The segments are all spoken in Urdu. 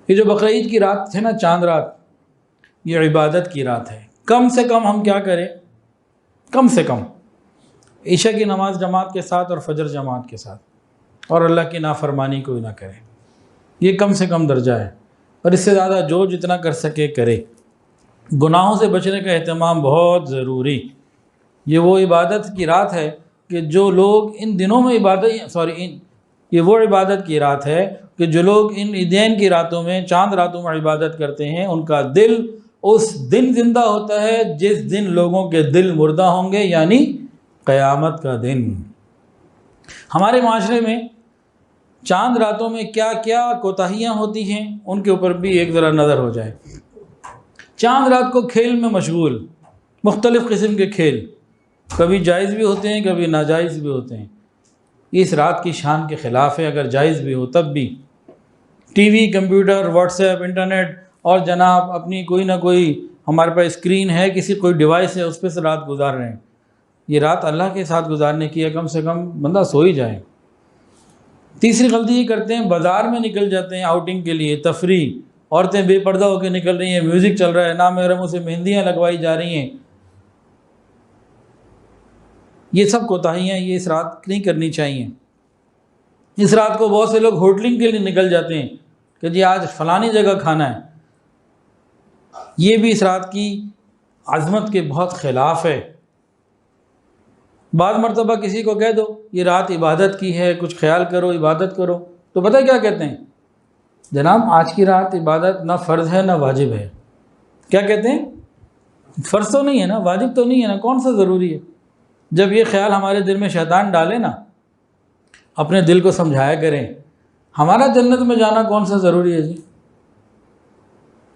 یہ جو بقرعید کی رات ہے نا، چاند رات، یہ عبادت کی رات ہے۔ کم سے کم ہم کیا کریں؟ کم سے کم عشاء کی نماز جماعت کے ساتھ اور فجر جماعت کے ساتھ، اور اللہ کی نافرمانی کوئی نہ کرے۔ یہ کم سے کم درجہ ہے، اور اس سے زیادہ جو جتنا کر سکے کرے۔ گناہوں سے بچنے کا اہتمام بہت ضروری۔ یہ وہ عبادت کی رات ہے کہ جو لوگ ان دنوں میں یہ وہ عبادت کی رات ہے کہ جو لوگ ان عیدین کی راتوں میں، چاند راتوں میں عبادت کرتے ہیں، ان کا دل اس دن زندہ ہوتا ہے جس دن لوگوں کے دل مردہ ہوں گے، یعنی قیامت کا دن۔ ہمارے معاشرے میں چاند راتوں میں کیا کیا کوتاہیاں ہوتی ہیں، ان کے اوپر بھی ایک ذرا نظر ہو جائے۔ چاند رات کو کھیل میں مشغول، مختلف قسم کے کھیل، کبھی جائز بھی ہوتے ہیں، کبھی ناجائز بھی ہوتے ہیں۔ اس رات کی شان کے خلاف ہے، اگر جائز بھی ہو تب بھی۔ T V, computer, what's app, internet, اور جناب اپنی کوئی نہ کوئی ہمارے پاس اسکرین ہے، کسی کوئی ڈیوائس ہے، اس پہ سے رات گزار رہے ہیں۔ یہ رات اللہ کے ساتھ گزارنے کی ہے، کم سے کم بندہ سو ہی جائے۔ تیسری غلطی یہ کرتے ہیں، بازار میں نکل جاتے ہیں آؤٹنگ کے لیے، تفریح، عورتیں بے پردہ ہو کے نکل رہی ہیں، میوزک چل رہا ہے، نامحرموں سے مہندیاں لگوائی جا رہی ہیں۔ یہ سب کوتاہیاں یہ اس رات نہیں کرنی چاہیے۔ اس رات کو بہت سے لوگ ہوٹلنگ کے لیے نکل جاتے ہیں کہ جی آج فلانی جگہ کھانا ہے۔ یہ بھی اس رات کی عظمت کے بہت خلاف ہے۔ بعض مرتبہ کسی کو کہہ دو یہ رات عبادت کی ہے، کچھ خیال کرو، عبادت کرو، تو پتہ کیا کہتے ہیں؟ جناب آج کی رات عبادت نہ فرض ہے نہ واجب ہے۔ کیا کہتے ہیں؟ فرض تو نہیں ہے نا، واجب تو نہیں ہے نا، کون سا ضروری ہے؟ جب یہ خیال ہمارے دل میں شیطان ڈالے نا، اپنے دل کو سمجھایا کریں، ہمارا جنت میں جانا کون سا ضروری ہے جی؟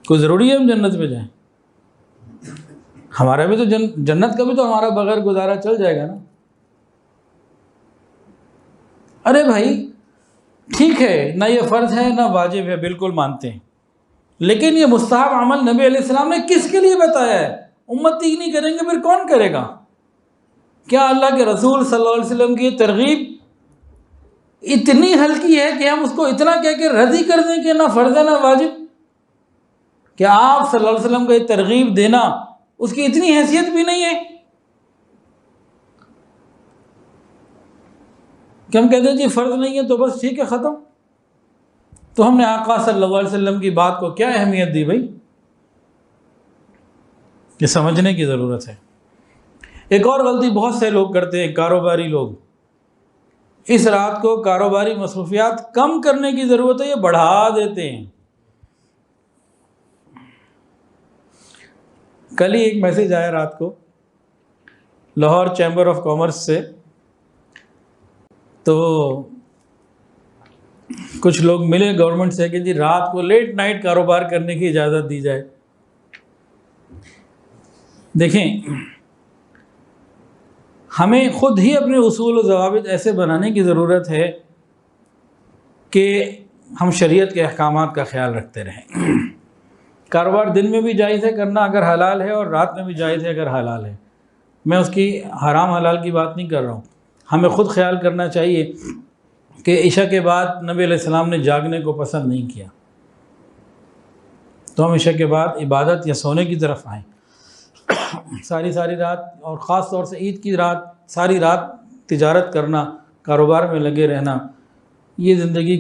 کوئی ضروری ہے ہم جنت میں جائیں؟ ہمارا بھی تو جنت کا بھی تو ہمارا بغیر گزارا چل جائے گا نا۔ ارے بھائی ٹھیک ہے، نہ یہ فرض ہے نہ واجب ہے، بالکل مانتے ہیں، لیکن یہ مستحب عمل نبی علیہ السلام نے کس کے لیے بتایا ہے؟ امتی نہیں کریں گے پھر کون کرے گا؟ کیا اللہ کے رسول صلی اللہ علیہ وسلم کی ترغیب اتنی ہلکی ہے کہ ہم اس کو اتنا کہہ کے رد ہی کر دیں کہ نہ فرض ہے نہ واجب؟ کیا آپ صلی اللہ علیہ وسلم کو یہ ترغیب دینا اس کی اتنی حیثیت بھی نہیں ہے کہ ہم کہتے ہیں جی فرض نہیں ہے تو بس ٹھیک ہے ختم؟ تو ہم نے آقا صلی اللہ علیہ وسلم کی بات کو کیا اہمیت دی بھائی؟ یہ سمجھنے کی ضرورت ہے۔ ایک اور غلطی بہت سے لوگ کرتے ہیں، کاروباری لوگ۔ اس رات کو کاروباری مصروفیات کم کرنے کی ضرورت ہے، یہ بڑھا دیتے ہیں۔ کل ہی ایک میسیج آیا رات کو لاہور چیمبر آف کامرس سے، تو کچھ لوگ ملے گورنمنٹ سے کہ جی رات کو لیٹ نائٹ کاروبار کرنے کی اجازت دی جائے۔ دیکھیں ہمیں خود ہی اپنے اصول و ضوابط ایسے بنانے کی ضرورت ہے کہ ہم شریعت کے احکامات کا خیال رکھتے رہیں۔ کاروبار دن میں بھی جائز ہے کرنا اگر حلال ہے، اور رات میں بھی جائز ہے اگر حلال ہے۔ میں اس کی حرام حلال کی بات نہیں کر رہا ہوں۔ ہمیں خود خیال کرنا چاہیے کہ عشاء کے بعد نبی علیہ السلام نے جاگنے کو پسند نہیں کیا، تو ہم عشاء کے بعد عبادت یا سونے کی طرف آئیں۔ ساری رات، اور خاص طور سے عید کی رات، ساری رات تجارت کرنا، کاروبار میں لگے رہنا، یہ زندگی